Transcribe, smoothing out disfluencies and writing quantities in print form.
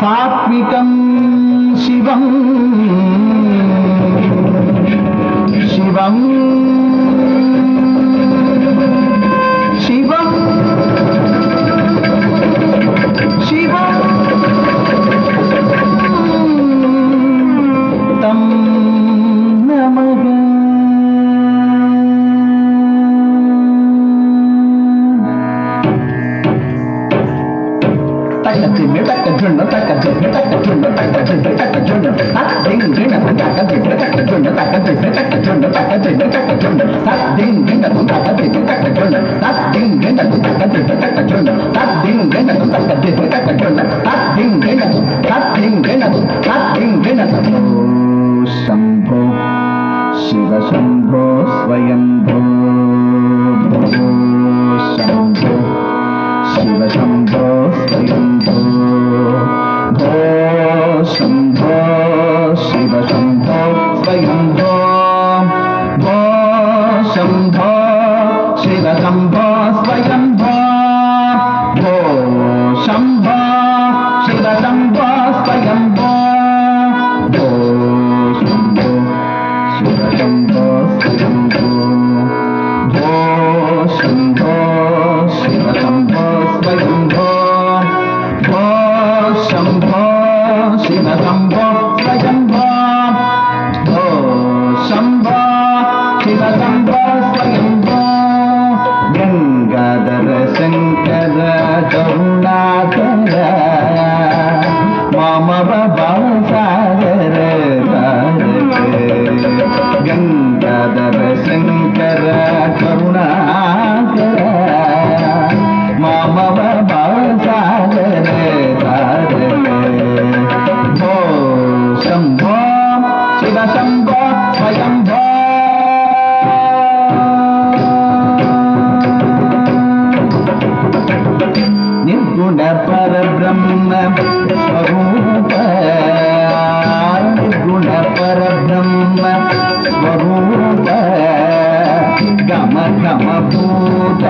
సాత్వికం శివం శివం శివం శివం తం నమః. శంభో శివ శంభో స్వయంభో శంభో శివ శంభో స్వయంభో భో శంభో శివ శంభో స్వయంభో భో శంభో శివ శంభో స్వయంభో భో శంభో శివ శంభో స్వయంభో భో శంభో శివ శంభో స్వయంభో భో శంభో శివ శంభో స్వయంభో భో శంభో శివ శంభో స్వయంభో భో శంభో శివ శంభో స్వయంభో గంగాధర శంకర కరుణాకర మామవ భావసాగర గంగాధర శంకర కరుణాకర మామవ భావసాగర భో శంభో శివ శంభో స్వయంభో నిర్గుణ పరబ్రహ్మ స్వరూప నిర్గుణ పరబ్రహ్మ స్వరూప గమ గమ భూత